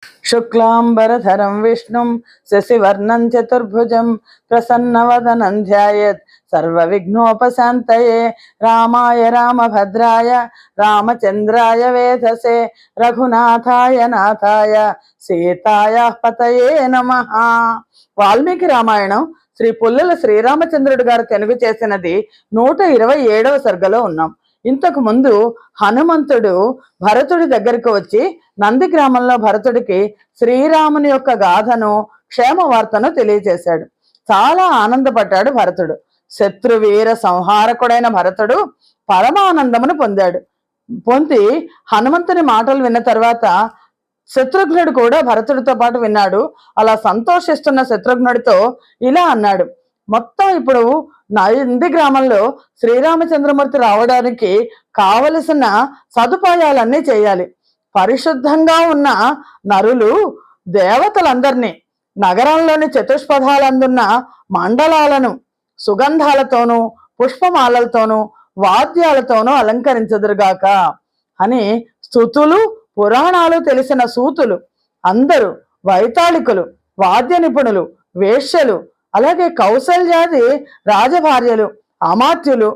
शुक्लांबरधरं विष्णुं शशिवर्णं चतुर्भुजं प्रसन्नवदनं ध्यायेत् सर्वविघ्नोपशान्तये। रामाय रामभद्राय रामचन्द्राय वेधसे रघुनाथाय नाथाय सीतायाः पतये नमः। వాల్మీకి రామాయణం శ్రీ పుల్లల శ్రీరామచంద్రుడు గారు తెలుగు చేసినది 127వ సర్గలో ఉన్నాం. ఇంతకు ముందు హనుమంతుడు భరతుడి దగ్గరకు వచ్చి నంది గ్రామంలో భరతుడికి శ్రీరాముని యొక్క గాథను క్షేమ వార్తను తెలియజేశాడు. చాలా ఆనందపడ్డాడు భరతుడు. శత్రువీర సంహారకుడైన భరతుడు పరమానందమును పొంది హనుమంతుని మాటలు విన్న తర్వాత శత్రుఘ్నుడు కూడా భరతుడితో పాటు విన్నాడు. అలా సంతోషిస్తున్న శత్రుఘ్నుడితో ఇలా అన్నాడు, మొత్తం ఇప్పుడు నంది గ్రామంలో శ్రీరామచంద్రమూర్తి రావడానికి కావలసిన సదుపాయాలన్నీ చేయాలి. పరిశుద్ధంగా ఉన్న నరులు దేవతలందరినీ నగరంలోని చతుష్పథాలందున్న మండలాలను సుగంధాలతోనూ పుష్పమాలలతోనూ వాద్యాలతోనూ అలంకరించదురుగాక అని స్తుతులు పురాణాలు తెలిసిన సూతులు అందరూ, వైతాళికులు, వాద్య నిపుణులు, వేశ్యలు, అలాగే కౌసల్యాది రాజభార్యలు, అమాత్యులు,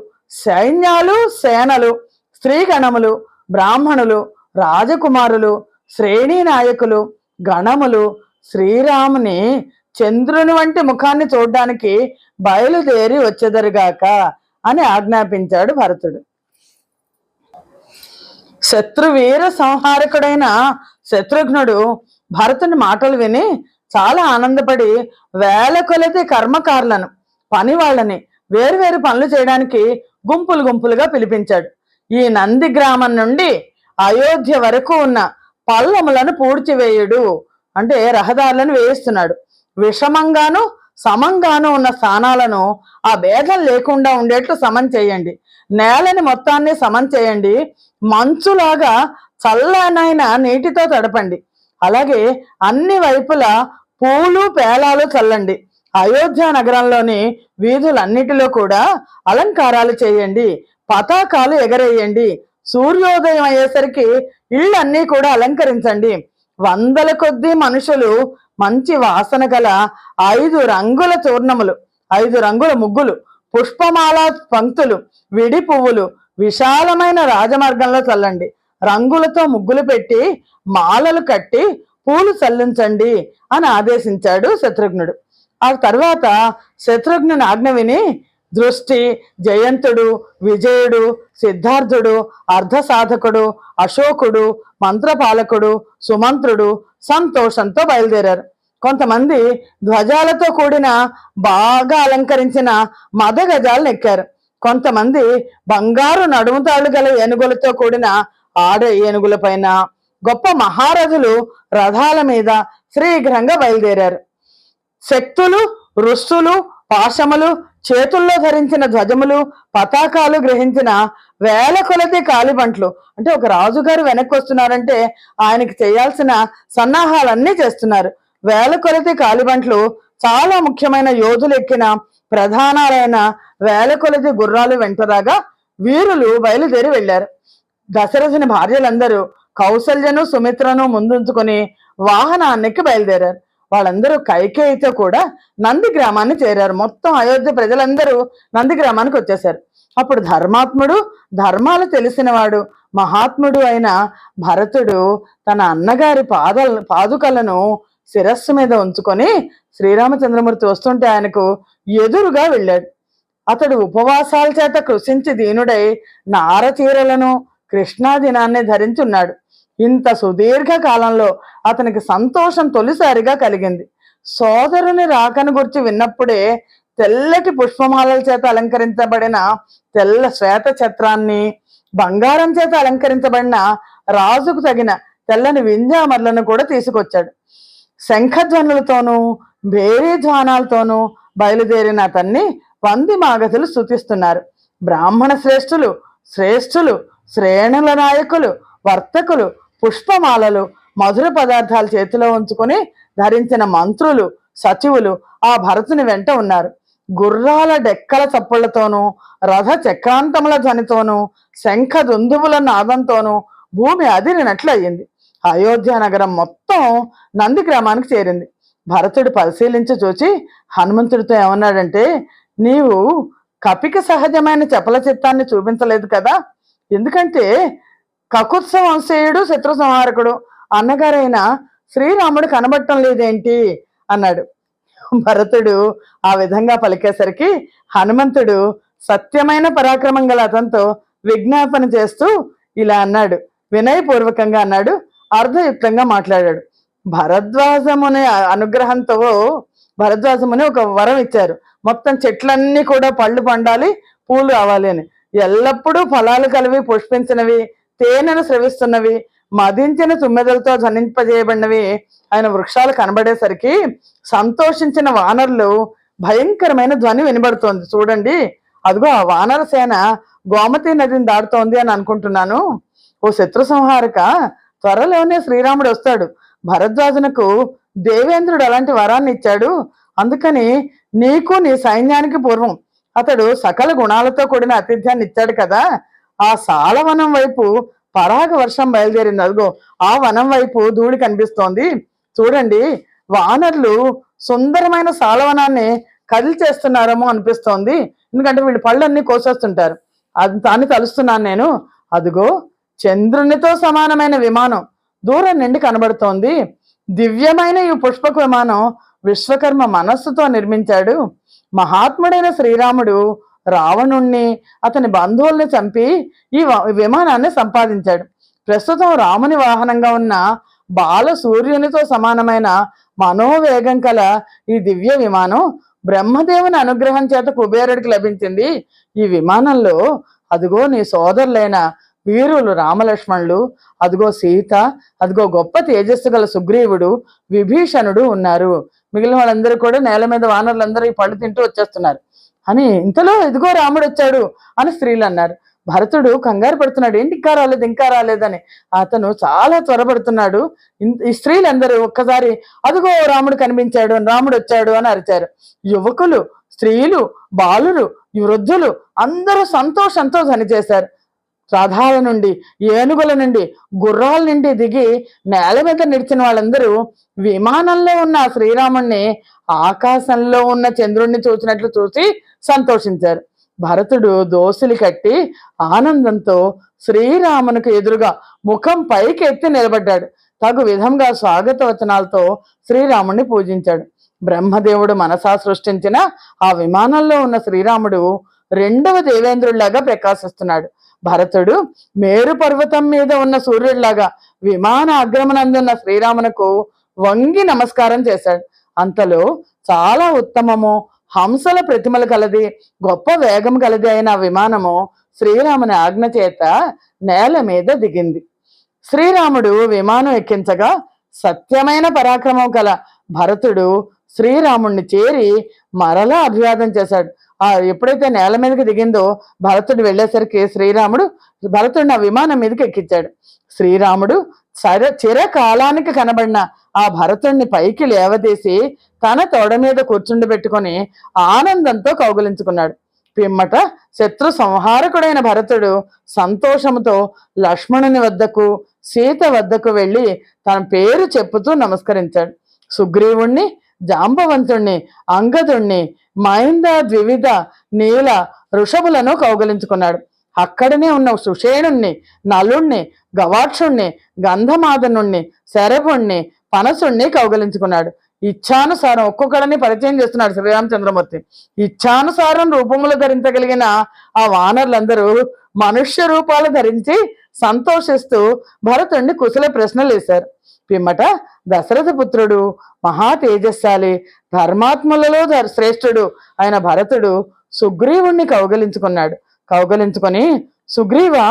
సైన్యాలు, సేనలు, స్త్రీగణములు, బ్రాహ్మణులు, రాజకుమారులు, శ్రేణి నాయకులు, గణములు శ్రీరాముని చంద్రుని వంటి ముఖాన్ని చూడ్డానికి బయలుదేరి వచ్చెదరుగాక అని ఆజ్ఞాపించాడు భరతుడు. శత్రువీర సంహారకుడైన శత్రుఘ్నుడు భరతుని మాటలు విని చాలా ఆనందపడి వేల కొలది కర్మకారులను, పని వాళ్ళని వేరువేరు పనులు చేయడానికి గుంపులు గుంపులుగా పిలిపించాడు. ఈ నంది గ్రామం నుండి అయోధ్య వరకు ఉన్న పల్లములను పూడ్చివేయుడు అంటే రహదారులను వేయిస్తున్నాడు. విషమంగాను సమంగాను ఉన్న స్థానాలను ఆ భేదం లేకుండా ఉండేట్లు సమం చేయండి. నేలని మొత్తాన్ని సమం చేయండి. మంచులాగా చల్లనైన నీటితో తడపండి. అలాగే అన్ని వైపులా పూలు పేలాలు చల్లండి. అయోధ్య నగరంలోని వీధులన్నిటిలో కూడా అలంకారాలు చేయండి. పతాకాలు ఎగరేయండి. సూర్యోదయం అయ్యేసరికి ఇళ్ళన్నీ కూడా అలంకరించండి. వందల కొద్దీ మనుషులు మంచి వాసన గల 5 రంగుల చూర్ణములు, 5 రంగుల ముగ్గులు, పుష్పమాల పంక్తులు, విడి పువ్వులు విశాలమైన రాజమార్గంలో చల్లండి. రంగులతో ముగ్గులు పెట్టి మాలలు కట్టి పూలు చల్లించండి అని ఆదేశించాడు శత్రుఘ్నుడు. ఆ తర్వాత శత్రుఘ్నుని ఆజ్ఞ విని దృష్టి, జయంతుడు, విజయుడు, సిద్ధార్థుడు, అర్ధసాధకుడు, అశోకుడు, మంత్రపాలకుడు, సుమంత్రుడు సంతోషంతో బయలుదేరారు. కొంతమంది ధ్వజాలతో కూడిన బాగా అలంకరించిన మద గజాలను ఎక్కారు. కొంతమంది బంగారు నడుముతాళ్ళు గల ఏనుగులతో కూడిన ఆడ ఏనుగుల పైన, గొప్ప మహారథులు రథాల మీద శీఘ్రంగా బయలుదేరారు. శక్తులు, రుస్తులు, పాశములు, చేతుల్లో ధరించిన ధ్వజములు, పతాకాలు గ్రహించిన వేల కొలది కాలిబంట్లు, అంటే ఒక రాజుగారు వెనక్కి వస్తున్నారంటే ఆయనకి చేయాల్సిన సన్నాహాలన్నీ చేస్తున్నారు. వేల కొలది కాలిబంట్లు, చాలా ముఖ్యమైన యోధులు ఎక్కిన ప్రధానాలైన వేల కొలది గుర్రాలు వెంటరాగా వీరులు బయలుదేరి వెళ్లారు. దశరథుని భార్యలందరూ కౌసల్యను సుమిత్రను ముందుంచుకొని వాహనానికి బయలుదేరారు. వాళ్ళందరూ కైకేయితో కూడా నంది గ్రామాన్ని చేరారు. మొత్తం అయోధ్య ప్రజలందరూ నంది గ్రామానికి వచ్చేశారు. అప్పుడు ధర్మాత్ముడు, ధర్మాలు తెలిసినవాడు, మహాత్ముడు అయిన భరతుడు తన అన్నగారి పాదుకలను శిరస్సు మీద ఉంచుకొని శ్రీరామచంద్రమూర్తి వస్తుంటే ఆయనకు ఎదురుగా వెళ్ళాడు. అతడు ఉపవాసాల చేత కృషించి దీనుడై నారచీరలను కృష్ణాదినాన్ని ధరించున్నాడు. ఇంత సుదీర్ఘ కాలంలో అతనికి సంతోషం తొలిసారిగా కలిగింది. సోదరుని రాకను గురించి విన్నప్పుడే తెల్లటి పుష్పమాలల చేత అలంకరించబడిన తెల్ల శ్వేత ఛత్రాన్ని, బంగారం చేత అలంకరించబడిన రాజుకు తగిన తెల్లని వింజామర్లను కూడా తీసుకొచ్చాడు. శంఖధ్వనులతోనూ భేరీ ధ్వానాలతోనూ బయలుదేరిన అతన్ని వంది మాగధులు స్తుతిస్తున్నారు. బ్రాహ్మణ శ్రేష్ఠులు, శ్రేణుల నాయకులు, వర్తకులు పుష్పమాలలు, మధుర పదార్థాలు చేతిలో ఉంచుకొని ధరించిన మంత్రులు, సచివులు ఆ భరతుని వెంట ఉన్నారు. గుర్రాల డెక్కల చప్పుళ్లతోనూ, రథ చక్రాంతముల ధ్వనితోనూ, శంఖ దుందువుల నాదంతోనూ భూమి అదిరినట్లు అయ్యింది. అయోధ్య నగరం మొత్తం నంది గ్రామానికి చేరింది. భరతుడు పరిశీలించి చూచి హనుమంతుడితో ఏమన్నాడంటే, నీవు కపికి సహజమైన చపల చిత్తాన్ని చూపించలేదు కదా. ఎందుకంటే కకుత్స వంశీయుడు శత్రు సంహారకుడు అన్నగారైన శ్రీరాముడు కనబడటం లేదేంటి అన్నాడు. భరతుడు ఆ విధంగా పలికేసరికి హనుమంతుడు సత్యమైన పరాక్రమం గల అతనితో విజ్ఞాపన చేస్తూ ఇలా అన్నాడు, వినయపూర్వకంగా అన్నాడు, అర్థయుక్తంగా మాట్లాడాడు. భరద్వాజముని అనుగ్రహంతో భరద్వాజముని ఒక వరం ఇచ్చారు. మొత్తం చెట్లన్నీ కూడా పళ్ళు పండాలి, పూలు రావాలి అని. ఎల్లప్పుడూ ఫలాలు కలివి పుష్పించినవి, తేనెను స్రవిస్తున్నవి, మదించిన తుమ్మెదలతో ధ్వనింపజేయబడినవి ఆయన వృక్షాలు కనబడేసరికి సంతోషించిన వానరులు భయంకరమైన ధ్వని వినబడుతోంది. చూడండి, అదిగో ఆ వానర సేన గోమతి నదిని దాడుతోంది అని అనుకుంటున్నాను. ఓ శత్రు సంహారక, త్వరలోనే శ్రీరాముడు వస్తాడు. భరద్వాజునకు దేవేంద్రుడు అలాంటి వరాన్ని ఇచ్చాడు. అందుకని నీకు నీ సైన్యానికి పూర్వం అతడు సకల గుణాలతో కూడిన ఆతిథ్యాన్ని ఇచ్చాడు కదా. ఆ సాలవనం వైపు పరాగ వర్షం బయలుదేరింది. అదిగో ఆ వనం వైపు ధూళి కనిపిస్తోంది. చూడండి, వానరులు సుందరమైన సాలవనాన్ని కదిలిచేస్తున్నారేమో అనిపిస్తోంది. ఎందుకంటే వీళ్ళు పళ్ళన్నీ కోసేస్తుంటారు. దాన్ని తలుస్తున్నాను నేను. అదిగో చంద్రునితో సమానమైన విమానం దూరం నుండి కనబడుతోంది. దివ్యమైన ఈ పుష్పక విమానం విశ్వకర్మ మనస్సుతో నిర్మించాడు. మహాత్ముడైన శ్రీరాముడు రావణుణ్ణి అతని బంధువుల్ని చంపి ఈ విమానాన్ని సంపాదించాడు. ప్రస్తుతం రాముని వాహనంగా ఉన్న బాల సూర్యునితో సమానమైన మనోవేగం కల ఈ దివ్య విమానం బ్రహ్మదేవుని అనుగ్రహం చేత కుబేరుడికి లభించింది. ఈ విమానంలో అదిగో నీ సోదరులైన వీరులు రామలక్ష్మణులు, అదిగో సీత, అదిగో గొప్ప తేజస్సు గల సుగ్రీవుడు, విభీషణుడు ఉన్నారు. మిగిలిన వాళ్ళందరూ కూడా నేల మీద వానరులందరూ ఈ పళ్ళు తింటూ వచ్చేస్తున్నారు అని. ఇంతలో ఇదిగో రాముడు వచ్చాడు అని స్త్రీలు అన్నారు. భరతుడు కంగారు పడుతున్నాడు, ఏంటి ఇంకా రాలేదని. అతను చాలా త్వరపడుతున్నాడు. ఈ స్త్రీలందరూ ఒక్కసారి అదిగో రాముడు కనిపించాడు, రాముడు వచ్చాడు అని అరిచారు. యువకులు, స్త్రీలు, బాలురు, వృద్ధులు అందరూ సంతోషంతో ధ్వని చేశారు. రథాల నుండి, ఏనుగుల నుండి, గుర్రాల నుండి దిగి నేల మీద నిలిచిన వాళ్ళందరూ విమానంలో ఉన్న శ్రీరాముణ్ణి ఆకాశంలో ఉన్న చంద్రుణ్ణి చూసినట్లు చూసి సంతోషించారు. భరతుడు దోసులు కట్టి ఆనందంతో శ్రీరామునికి ఎదురుగా ముఖం పైకి ఎత్తి నిలబడ్డాడు. తగు విధంగా స్వాగత వచనాలతో శ్రీరాముణ్ణి పూజించాడు. బ్రహ్మదేవుడు మనసా సృష్టించిన ఆ విమానంలో ఉన్న శ్రీరాముడు రెండవ దేవేంద్రుడిలాగా ప్రకాశిస్తున్నాడు. భరతుడు మేరు పర్వతం మీద ఉన్న సూర్యుడిలాగా విమాన అగ్రమనందున్న శ్రీరామునకు వంగి నమస్కారం చేశాడు. అంతలో చాలా ఉత్తమము, హంసల ప్రతిమలు కలది, గొప్ప వేగం కలది అయిన విమానము శ్రీరాముని ఆజ్ఞ చేత నేల మీద దిగింది. శ్రీరాముడు విమానం ఎక్కించగా సత్యమైన పరాక్రమం కల భరతుడు శ్రీరాముణ్ణి చేరి మరలా అభివాదం చేశాడు. ఎప్పుడైతే నేల మీదకి దిగిందో భరతుడు వెళ్ళేసరికి భరతుడిని ఆ విమానం మీదకి ఎక్కించాడు. శ్రీరాముడు చిరకాలానికి కనబడిన ఆ భరతుడిని పైకి లేవదీసి తన తొడ మీద కూర్చుండబెట్టుకొని ఆనందంతో కౌగిలించుకున్నాడు. పిమ్మట శత్రు సంహారకుడైన భరతుడు సంతోషముతో లక్ష్మణుని వద్దకు, సీత వద్దకు వెళ్ళి తన పేరు చెప్పుతూ నమస్కరించాడు. సుగ్రీవుణ్ణి, జాంబవంతుణ్ణి, అంగదుణ్ణి, మైంద, ద్వివిధ, నీల, ఋషభులను కౌగలించుకున్నాడు. అక్కడనే ఉన్న సుషేణుణ్ణి, నలుణ్ణి, గవాక్షుణ్ణి, గంధమాదనుణ్ణి, శరభుణ్ణి, పనసుణ్ణి కౌగలించుకున్నాడు. ఇచ్ఛానుసారం ఒక్కొక్కడిని పరిచయం చేస్తున్నాడు శ్రీరామచంద్రమూర్తి. ఇచ్ఛానుసారం రూపములు ధరించగలిగిన ఆ వానరులందరూ మనుష్య రూపాలు ధరించి సంతోషిస్తూ భరతుణ్ణి కుశల ప్రశ్నలు వేశారు. పిమ్మట దశరథ పుత్రుడు, మహా తేజస్శాలి, ధర్మాత్ములలో శ్రేష్ఠుడు అయిన భరతుడు సుగ్రీవుణ్ణి కౌగలించుకొని, సుగ్రీవా,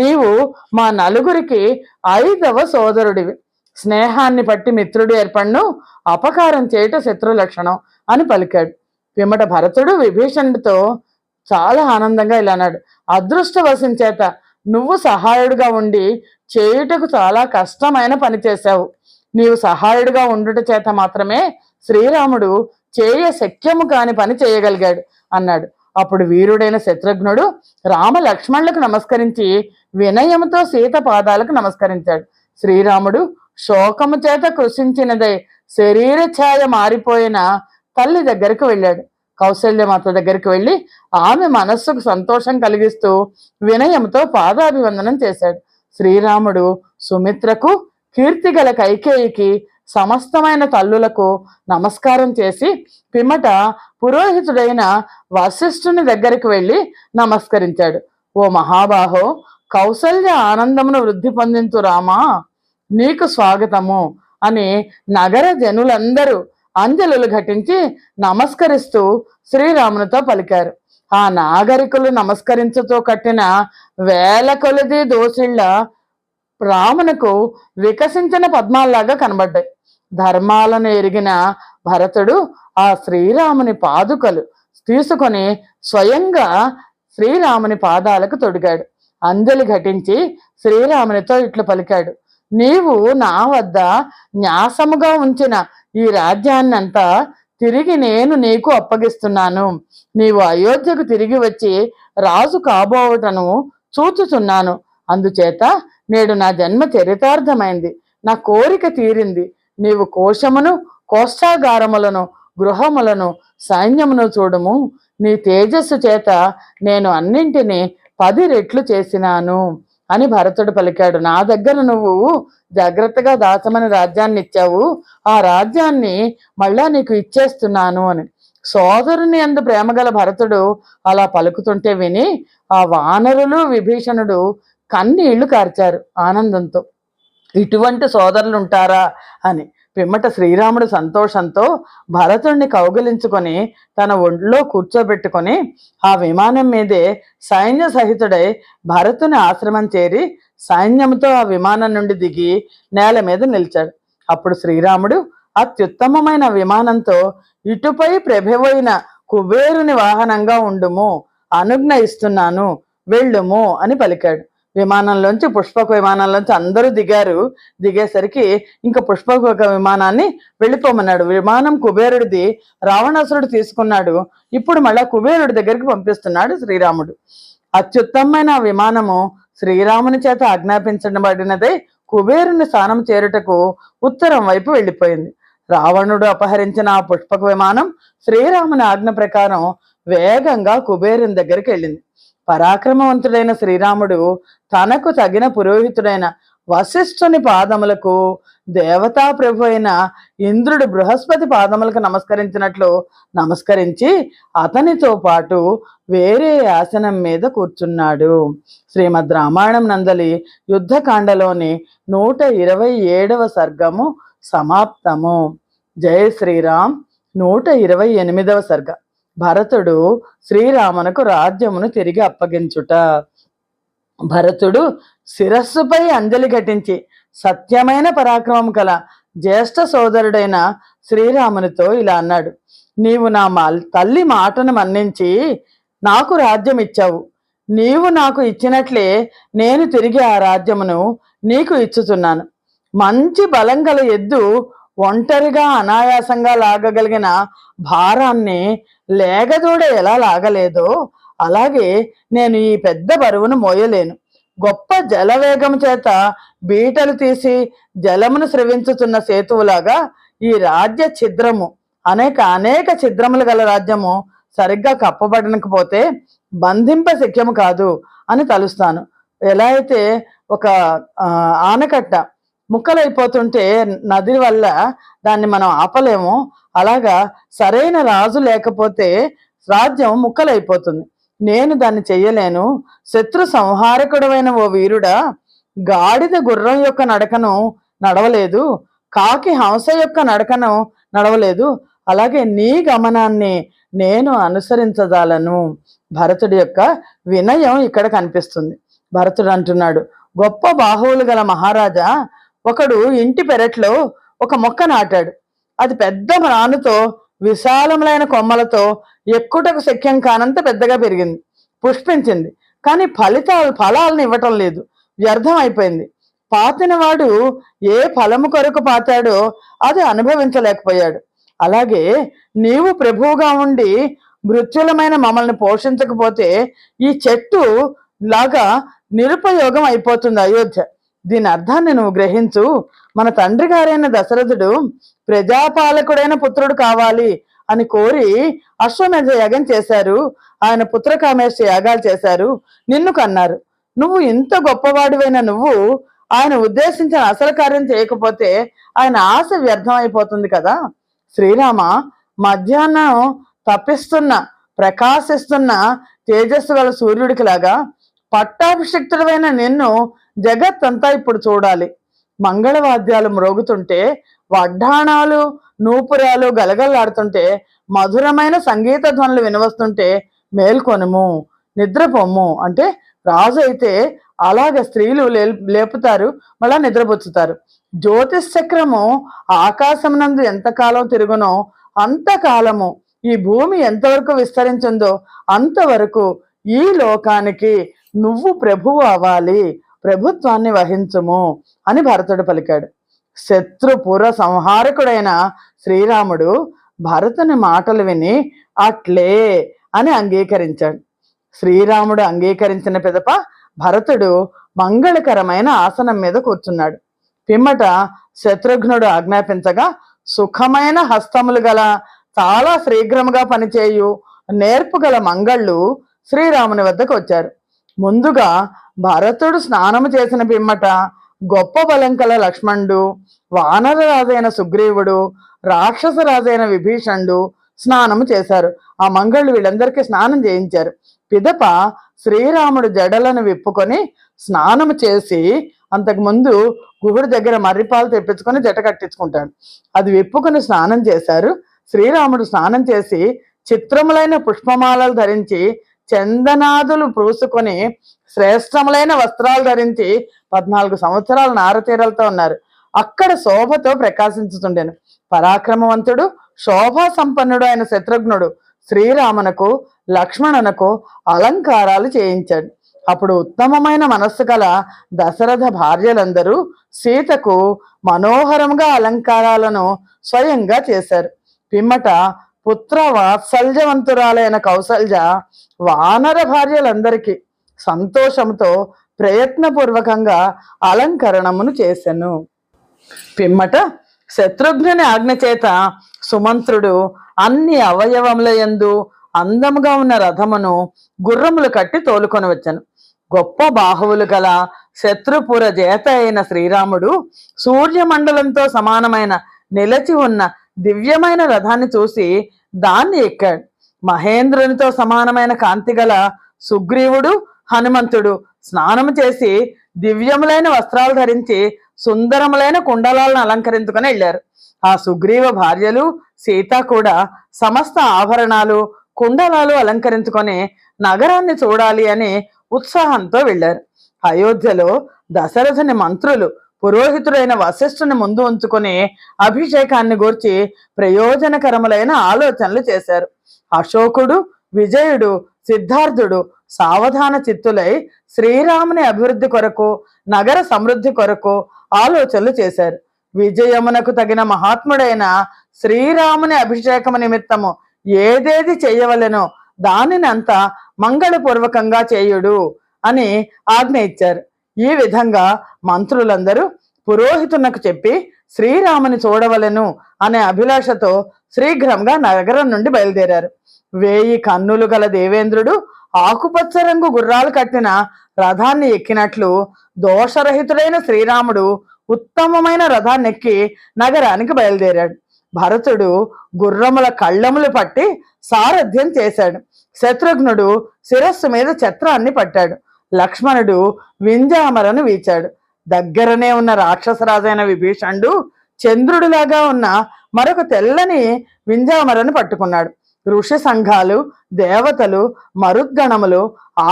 నీవు మా నలుగురికి 5వ సోదరుడివి. స్నేహాన్ని పట్టి మిత్రుడు ఏర్పడను, అపకారం చేయట శత్రు లక్షణం అని పలికాడు. పిమ్మట భరతుడు విభీషణుడితో చాలా ఆనందంగా ఇలా అన్నాడు, అదృష్టవశం చేత నువ్వు సహాయుడుగా ఉండి చేయుటకు చాలా కష్టమైన పని చేశావు. నీవు సహాయుడుగా ఉండుట చేత మాత్రమే శ్రీరాముడు శక్యము కాని పని చేయగలిగాడు అన్నాడు. అప్పుడు వీరుడైన శత్రుఘ్నుడు రామ లక్ష్మణులకు నమస్కరించి వినయంతో సీత పాదాలకు నమస్కరించాడు. శ్రీరాముడు శోకము చేత కృషించినదై శరీర ఛాయ మారిపోయిన తల్లి దగ్గరికి వెళ్ళాడు. కౌసల్యమాత దగ్గరికి వెళ్ళి ఆమె మనస్సుకు సంతోషం కలిగిస్తూ వినయంతో పాదాభివందనం చేశాడు. శ్రీరాముడు సుమిత్రకు, కీర్తిగల కైకేయికి, సమస్తమైన తల్లులకు నమస్కారం చేసి పిమ్మట పురోహితుడైన వశిష్ఠుని దగ్గరికి వెళ్ళి నమస్కరించాడు. ఓ మహాబాహో, కౌసల్య ఆనందమును వృద్ధి పొందించు రామా, నీకు స్వాగతము అని నగర జనులందరూ అంజలులు ఘటించి నమస్కరిస్తూ శ్రీరామునితో పలికారు. ఆ నాగరికులు నమస్కరించుతూ కట్టిన వేల కొలది దోసిళ్ల రామునకు వికసించిన పద్మాల్లాగా కనబడ్డాయి. ధర్మాలను ఎరిగిన భరతుడు ఆ శ్రీరాముని పాదుకలు తీసుకొని స్వయంగా శ్రీరాముని పాదాలకు తొడిగాడు. అంజలి ఘటించి శ్రీరామునితో ఇట్లు పలికాడు. నీవు నా వద్ద న్యాసముగా ఉంచిన ఈ రాజ్యాన్నంతా తిరిగి నేను నీకు అప్పగిస్తున్నాను. నీవు అయోధ్యకు తిరిగి వచ్చి రాజు కాబోవటను చూచుచున్నాను. అందుచేత నేడు నా జన్మ చరితార్థమైంది, నా కోరిక తీరింది. నీవు కోశమును, కోష్టాగారములను, గృహములను, సైన్యమును చూడము. నీ తేజస్సు చేత నేను అన్నింటినీ 10 రెట్లు చేసినాను అని భరతుడు పలికాడు. నా దగ్గర నువ్వు జాగ్రత్తగా దాచమని రాజ్యాన్ని ఇచ్చావు, ఆ రాజ్యాన్ని మళ్ళా నీకు ఇచ్చేస్తున్నాను అని. సోదరుని యందు ప్రేమగల భరతుడు అలా పలుకుతుంటే విని ఆ వానరులు, విభీషణుడు కన్నీళ్లు కార్చారు ఆనందంతో. ఇటువంటి సోదరులు ఉంటారా అని. పిమ్మట శ్రీరాముడు సంతోషంతో భరతుడిని కౌగిలించుకొని తన ఒంట్లో కూర్చోబెట్టుకొని ఆ విమానం మీదే సైన్య సహితుడై భరతుని ఆశ్రమం చేరి సైన్యంతో ఆ విమానం నుండి దిగి నేల మీద నిలిచాడు. అప్పుడు శ్రీరాముడు అత్యుత్తమమైన విమానంతో ఇటుపై ప్రభవైన కుబేరుని వాహనంగా ఉండుము, అనుజ్ఞ ఇస్తున్నాను, వెళ్ళుము అని పలికాడు. విమానంలోంచి పుష్పక విమానంలోంచి అందరూ దిగారు. దిగేసరికి ఇంకా పుష్పక విమానాన్ని వెళ్ళిపోమన్నాడు. విమానం కుబేరుడిది, రావణాసురుడు తీసుకున్నాడు. ఇప్పుడు మళ్ళా కుబేరుడి దగ్గరికి పంపిస్తున్నాడు శ్రీరాముడు. అత్యుత్తమైన విమానము శ్రీరాముని చేత ఆజ్ఞాపించబడినదే కుబేరుని స్థానం చేరుటకు ఉత్తరం వైపు వెళ్ళిపోయింది. రావణుడు అపహరించిన ఆ పుష్పక విమానం శ్రీరాముని ఆజ్ఞ ప్రకారం వేగంగా కుబేరుని దగ్గరికి వెళ్ళింది. పరాక్రమవంతుడైన శ్రీరాముడు తనకు తగిన పురోహితుడైన వశిష్ఠుని పాదములకు, దేవతా ప్రభు అయిన ఇంద్రుడు బృహస్పతి పాదములకు నమస్కరించినట్లు నమస్కరించి అతనితో పాటు వేరే ఆసనం మీద కూర్చున్నాడు. శ్రీమద్ రామాయణం నందలి యుద్ధకాండలోని 127వ సర్గము సమాప్తము. జై శ్రీరామ్. 128వ సర్గ. భరతుడు శ్రీరామునకు రాజ్యమును తిరిగి అప్పగించుట. భరతుడు శిరస్సుపై అంజలి ఘటించి సత్యమైన పరాక్రమం కల జ్యేష్ఠ సోదరుడైన శ్రీరామునితో ఇలా అన్నాడు. నీవు నా తల్లి మాటను మన్నించి నాకు రాజ్యం ఇచ్చావు. నీవు నాకు ఇచ్చినట్లే నేను తిరిగి ఆ రాజ్యమును నీకు ఇచ్చుతున్నాను. మంచి బలం గల ఎద్దు ఒంటరిగా అనాయాసంగా లాగగలిగిన భారాన్ని లేగదూడ ఎలా లాగలేదో అలాగే నేను ఈ పెద్ద బరువును మోయలేను. గొప్ప జలవేగం చేత బీటలు తీసి జలమును స్రవించుతున్న సేతువులాగా ఈ రాజ్య ఛిద్రము, అనేక ఛిద్రములు గల రాజ్యము సరిగ్గా కప్పబడకపోతే బంధింప శక్యము కాదు అని తలుస్తాను. ఎలా అయితే ఒక ఆనకట్ట ముక్కలైపోతుంటే నది వల్ల దాన్ని మనం ఆపలేము, అలాగా సరైన రాజు లేకపోతే రాజ్యం ముక్కలైపోతుంది. నేను దాన్ని చెయ్యలేను. శత్రు సంహారకుడమైన ఓ వీరుడా, గాడిద గుర్రం యొక్క నడకను నడవలేదు, కాకి హంస యొక్క నడకను నడవలేదు, అలాగే నీ గమనాన్ని నేను అనుసరించజాలను. భరతుడి యొక్క వినయం ఇక్కడ కనిపిస్తుంది. భరతుడు అంటున్నాడు, గొప్ప బాహువులు గల మహారాజా, ఒకడు ఇంటి పెరట్లో ఒక మొక్క నాటాడు. అది పెద్ద రానుతో విశాలములైన కొమ్మలతో ఎక్కుటకు శక్యం కానంత పెద్దగా పెరిగింది, పుష్పించింది. కానీ ఫలాలను ఇవ్వటం లేదు, వ్యర్థం అయిపోయింది. పాతినవాడు ఏ ఫలము కొరకు పాతాడో అది అనుభవించలేకపోయాడు. అలాగే నీవు ప్రభువుగా ఉండి మృత్యులమైన మమ్మల్ని పోషించకపోతే ఈ చెట్టు లాగా నిరుపయోగం అయిపోతుంది అయోధ్య. దీని అర్థాన్ని నువ్వు గ్రహించు. మన తండ్రి గారైన దశరథుడు ప్రజాపాలకుడైన పుత్రుడు కావాలి అని కోరి అశ్వమేధ యాగం చేశారు. ఆయన పుత్రకామేష్టి యాగాలు చేశారు, నిన్ను కన్నారు. నువ్వు ఇంత గొప్పవాడివైన నువ్వు ఆయన ఉద్దేశించిన అసలు కార్యం చేయకపోతే ఆయన ఆశ వ్యర్థం అయిపోతుంది కదా. శ్రీరామ, మధ్యాహ్నం తప్పిస్తున్న ప్రకాశిస్తున్న తేజస్సు గల సూర్యుడికి లాగా పట్టాభిషిక్తుడైన నిన్ను జగత్తంతా ఇప్పుడు చూడాలి. మంగళవాద్యాలు మ్రోగుతుంటే, వడ్డాణాలు నూపురాలు గలగల్లాడుతుంటే, మధురమైన సంగీత ధ్వనులు వినవస్తుంటే మేల్కొనుము, నిద్రపోము అంటే రాజు అయితే అలాగ స్త్రీలు లేపుతారు, మళ్ళా నిద్రపుచ్చుతారు. జ్యోతిష్ చక్రము ఆకాశం నందు ఎంతకాలం తిరుగునో అంతకాలము ఈ భూమి ఎంతవరకు విస్తరించిందో అంతవరకు ఈ లోకానికి నువ్వు ప్రభువు అవ్వాలి, ప్రభుత్వాన్ని వహించుము అని భరతుడు పలికాడు. శత్రుపుర సంహారకుడైన శ్రీరాముడు భరతుని మాటలు విని అట్లే అని అంగీకరించాడు. శ్రీరాముడు అంగీకరించిన పిదప భరతుడు మంగళకరమైన ఆసనం మీద కూర్చున్నాడు. పిమ్మట శత్రుఘ్నుడు ఆజ్ఞాపించగా సుఖమైన హస్తములు గల చాలా శీఘ్రముగా పనిచేయు నేర్పు గల మంగళ్ళు శ్రీరాముని వద్దకు వచ్చారు. ముందుగా భరతుడు స్నానము చేసిన పిమ్మట గొప్ప బలం కల లక్ష్మణుడు, వానర రాజైన సుగ్రీవుడు, రాక్షస రాజైన విభీషణుడు స్నానము చేశారు. ఆ మంగళ్ళు వీళ్ళందరికీ స్నానం చేయించారు. పిదప శ్రీరాముడు జడలను విప్పుకొని స్నానము చేసి, అంతకుముందు గుహుడి దగ్గర మర్రిపాలు తెప్పించుకొని జట కట్టించుకుంటాడు, అది విప్పుకొని స్నానం చేశారు. శ్రీరాముడు స్నానం చేసి చిత్రములైన పుష్పమాలలు ధరించి చందనాదులు పూసుకొని శ్రేష్టములైన వస్త్రాలు ధరించి 14 సంవత్సరాలు నారతీరలతో ఉన్నారు. అక్కడ శోభతో ప్రకాశించుతుండెను. పరాక్రమవంతుడు శోభా సంపన్నుడు అయిన శత్రుఘ్నుడు శ్రీరామునకు లక్ష్మణునకు అలంకారాలు చేయించాడు. అప్పుడు ఉత్తమమైన మనస్సు గల దశరథ భార్యలందరూ సీతకు మనోహరంగా అలంకారాలను స్వయంగా చేశారు. పిమ్మట పుత్ర వాత్సల్యవంతురాలైన కౌసల్య వానర భార్యలందరికీ సంతోషంతో ప్రయత్నపూర్వకంగా అలంకరణమును చేసెను. పిమ్మట శత్రుఘ్నుని ఆజ్ఞ చేత సుమంత్రుడు అన్ని అవయవములయందు అందముగా ఉన్న రథమును గుర్రములు కట్టి తోలుకొని వచ్చాను. గొప్ప బాహువులు గల శత్రుపుర జేత అయిన శ్రీరాముడు సూర్యమండలంతో సమానమైన నిలచి ఉన్న దివ్యమైన రథాన్ని చూసి దాన్ని ఎక్కాడు. మహేంద్రునితో సమానమైన కాంతి గల సుగ్రీవుడు హనుమంతుడు స్నానము చేసి దివ్యములైన వస్త్రాలు ధరించి సుందరములైన కుండలాలను అలంకరించుకొని వెళ్ళారు. ఆ సుగ్రీవ భార్యలు సీత కూడా సమస్త ఆభరణాలు కుండలాలు అలంకరించుకొని నగరాన్ని చూడాలి అని ఉత్సాహంతో వెళ్ళారు. అయోధ్యలో దశరథుని మంత్రులు పురోహితుడైన వశిష్ఠుని ముందు ఉంచుకొని అభిషేకాన్ని గూర్చి ప్రయోజనకరములైన ఆలోచనలు చేశారు. అశోకుడు, విజయుడు, సిద్ధార్థుడు సావధాన చిత్తులై శ్రీరాముని అభివృద్ధి కొరకు, నగర సమృద్ధి కొరకు ఆలోచనలు చేశారు. విజయమునకు తగిన మహాత్ముడైన శ్రీరాముని అభిషేకము నిమిత్తము ఏదేది చేయవలెనో దానిని అంతా మంగళపూర్వకంగా చేయుడు అని ఆజ్ఞ ఇచ్చారు. ఈ విధంగా మంత్రులందరూ పురోహితునకు చెప్పి శ్రీరాముని చూడవలెను అనే అభిలాషతో శీఘ్రంగా నగరం నుండి బయలుదేరారు. 1000 కన్నులు గల దేవేంద్రుడు ఆకుపచ్చ రంగు గుర్రాలు కట్టిన రథాన్ని ఎక్కినట్లు దోషరహితుడైన శ్రీరాముడు ఉత్తమమైన రథాన్ని ఎక్కి నగరానికి బయలుదేరాడు. భరతుడు గుర్రముల కళ్ళములు పట్టి సారథ్యం చేశాడు. శత్రుఘ్నుడు శిరస్సు మీద ఛత్రాన్ని పట్టాడు. లక్ష్మణుడు వింజామరను వీచాడు. దగ్గరనే ఉన్న రాక్షసరాజైన విభీషణుడు చంద్రుడిలాగా ఉన్న మరొక తెల్లని వింజామరను పట్టుకున్నాడు. ఋషి సంఘాలు, దేవతలు, మరుద్గణములు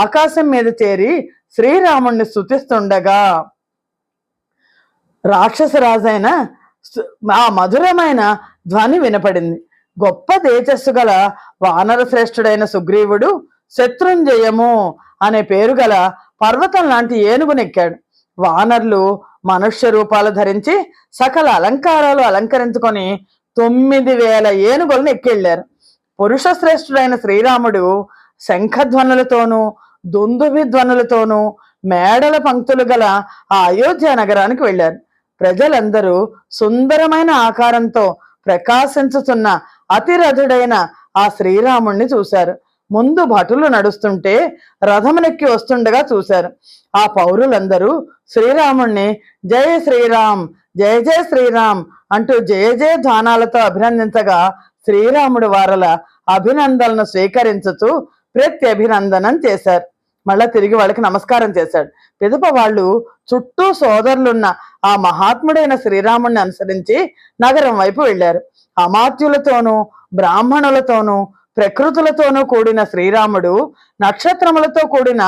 ఆకాశం మీద చేరి శ్రీరాముణ్ణి స్తుతిస్తుండగా రాక్షసరాజైన ఆ మధురమైన ధ్వని వినపడింది. గొప్ప తేజస్సు గల వానర శ్రేష్ఠుడైన సుగ్రీవుడు శత్రుంజయము అనే పేరు గల పర్వతం లాంటి ఏనుగునెక్కాడు. వానర్లు మనుష్య రూపాలు ధరించి సకల అలంకారాలు అలంకరించుకొని 9000 ఏనుగులను ఎక్కెళ్లారు. పురుష శ్రేష్ఠుడైన శ్రీరాముడు శంఖధ్వనులతోనూ దుందుభి ధ్వనులతోనూ మేడల పంక్తులు గల ఆ అయోధ్య నగరానికి వెళ్ళారు. ప్రజలందరూ సుందరమైన ఆకారంతో ప్రకాశించుతున్న అతిరథుడైన ఆ శ్రీరాముణ్ణి చూశారు. ముందు భటులు నడుస్తుంటే రథమునెక్కి వస్తుండగా చూశారు. ఆ పౌరులందరూ శ్రీరాముణ్ణి జయ శ్రీరామ్, జయ జయ శ్రీరామ్ అంటూ జయ జయ ధ్వానాలతో అభినందించగా శ్రీరాముడు వారల అభినందనలను స్వీకరించుతూ ప్రత్యభినందనం చేశారు. మళ్ళా తిరిగి వాళ్ళకి నమస్కారం చేశాడు. పిదప వాళ్ళు చుట్టూ సోదరులున్న ఆ మహాత్ముడైన శ్రీరాముణ్ణి అనుసరించి నగరం వైపు వెళ్ళారు. అమాత్యులతోనూ బ్రాహ్మణులతోనూ ప్రకృతులతోనూ కూడిన శ్రీరాముడు నక్షత్రములతో కూడిన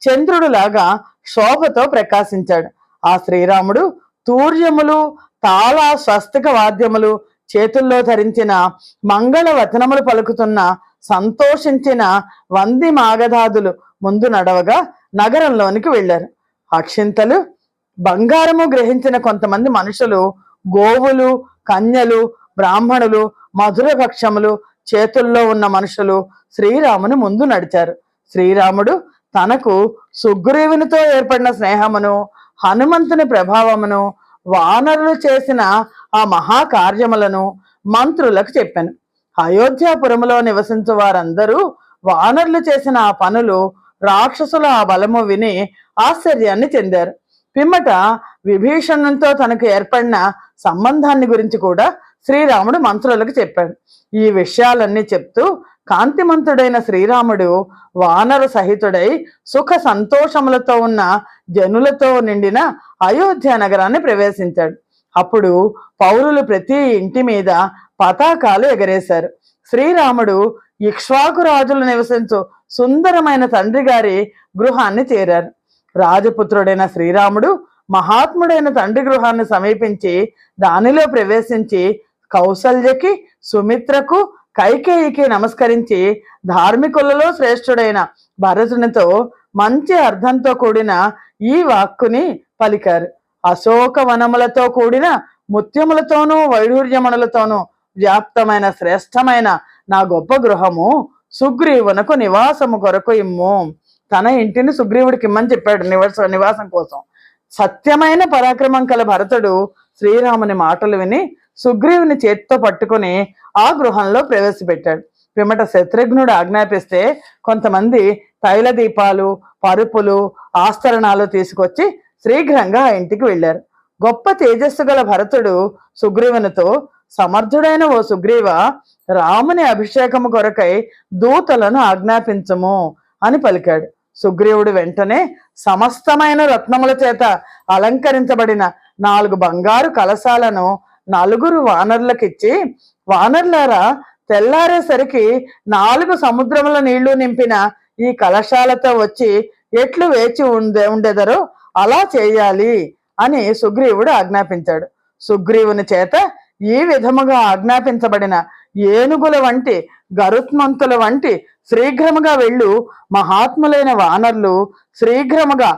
చంద్రుడులాగా శోభతో ప్రకాశించాడు. ఆ శ్రీరాముడు తూర్యములు, తాళ, స్వస్తిక వాద్యములు చేతుల్లో ధరించిన మంగళ వచనములు పలుకుతున్న సంతోషించిన వంది మాగధాదులు ముందు నడవగా నగరంలోనికి వెళ్ళారు. అక్షింతలు, బంగారము గ్రహించిన కొంతమంది మనుషులు, గోవులు, కన్యలు, బ్రాహ్మణులు, మధుర భక్షములు చేతుల్లో ఉన్న మనుషులు శ్రీరాముని ముందు నడిచారు. శ్రీరాముడు తనకు సుగ్రీవునితో ఏర్పడిన స్నేహమును, హనుమంతుని ప్రభావమును, వానరులు చేసిన ఆ మహాకార్యములను మంత్రులకు చెప్పాను. అయోధ్యాపురములో నివసించు వారందరూ వానరులు చేసిన ఆ పనులు, రాక్షసుల ఆ బలము విని ఆశ్చర్యాన్ని చెందారు. పిమ్మట విభీషణునితో తనకు ఏర్పడిన సంబంధాన్ని గురించి కూడా శ్రీరాముడు మంత్రులకు చెప్పాడు. ఈ విషయాలన్నీ చెప్తూ కాంతిమంతుడైన శ్రీరాముడు వానర సహితుడై సుఖ సంతోషములతో ఉన్న జనులతో నిండిన అయోధ్య నగరాన్ని ప్రవేశించాడు. అప్పుడు పౌరులు ప్రతి ఇంటి మీద పతాకాలు ఎగరేశారు. శ్రీరాముడు ఇక్ష్వాకు రాజులు నివసించు సుందరమైన తండ్రి గారి గృహాన్ని చేరారు. రాజపుత్రుడైన శ్రీరాముడు మహాత్ముడైన తండ్రి గృహాన్ని సమీపించి దానిలో ప్రవేశించి కౌసల్యకి, సుమిత్రకు, కైకేయికి నమస్కరించి ధార్మికులలో శ్రేష్ఠుడైన భరతునితో మంచి అర్థంతో కూడిన ఈ వాక్కుని పలికారు. అశోక వనములతో కూడిన ముత్యములతోనూ వైఢూర్యమణులతోనూ వ్యాప్తమైన శ్రేష్టమైన నా గొప్ప గృహము సుగ్రీవునకు నివాసము కొరకు ఇమ్ము. తన ఇంటిని సుగ్రీవుడికి ఇమ్మని చెప్పాడు నివాసం కోసం. సత్యమైన పరాక్రమం కల భరతుడు శ్రీరాముని మాటలు విని సుగ్రీవుని చేతితో పట్టుకుని ఆ గృహంలో ప్రవేశపెట్టాడు. పిమ్మట శత్రుఘ్నుడు ఆజ్ఞాపిస్తే కొంతమంది తైల దీపాలు, పరుపులు, ఆస్తరణాలు తీసుకొచ్చి శీఘ్రంగా ఆ ఇంటికి వెళ్ళారు. గొప్ప తేజస్సు గల భరతుడు సుగ్రీవునితో, సమర్థుడైన ఓ సుగ్రీవ, రాముని అభిషేకము కొరకై దూతలను ఆజ్ఞాపించము అని పలికాడు. సుగ్రీవుడు వెంటనే సమస్తమైన రత్నముల చేత అలంకరించబడిన 4 బంగారు కలశాలను 4 వానరులకిచ్చి, వానరులారా, తెల్లారేసరికి 4 సముద్రముల నీళ్లు నింపిన ఈ కలశాలతో వచ్చి ఎట్లు వేచి ఉండెదరో అలా చేయాలి అని సుగ్రీవుడు ఆజ్ఞాపించాడు. సుగ్రీవుని చేత ఈ విధముగా ఆజ్ఞాపించబడిన ఏనుగుల వంటి, గరుత్మంతుల వంటి శీఘ్రముగా వెళ్ళు మహాత్ములైన వానరులు శీఘ్రముగా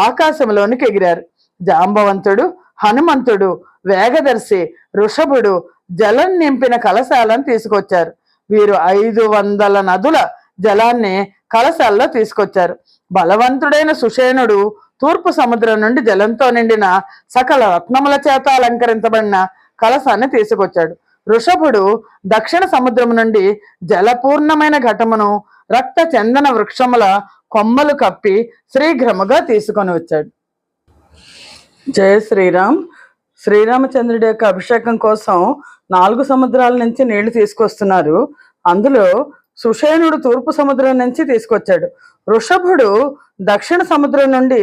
ఆకాశంలోనికి ఎగిరారు. జాంబవంతుడు, హనుమంతుడు, వేగదర్శి, వృషభుడు జలం నింపిన కలశాలను తీసుకొచ్చారు. వీరు 500 నదుల జలాన్ని కలశాల్లో తీసుకొచ్చారు. బలవంతుడైన సుషేణుడు తూర్పు సముద్రం నుండి జలంతో నిండిన సకల రత్నముల చేత అలంకరించబడిన కలశాన్ని తీసుకొచ్చాడు. వృషభుడు దక్షిణ సముద్రం నుండి జలపూర్ణమైన ఘటమును రక్త చందన వృక్షముల కొమ్మలు కప్పి శీఘ్రముగా తీసుకొని వచ్చాడు. జయ శ్రీరామ్. శ్రీరామచంద్రుడి యొక్క అభిషేకం కోసం 4 సముద్రాల నుంచి నీళ్లు తీసుకొస్తున్నారు. అందులో సుషేణుడు తూర్పు సముద్రం నుంచి తీసుకొచ్చాడు. వృషభుడు దక్షిణ సముద్రం నుండి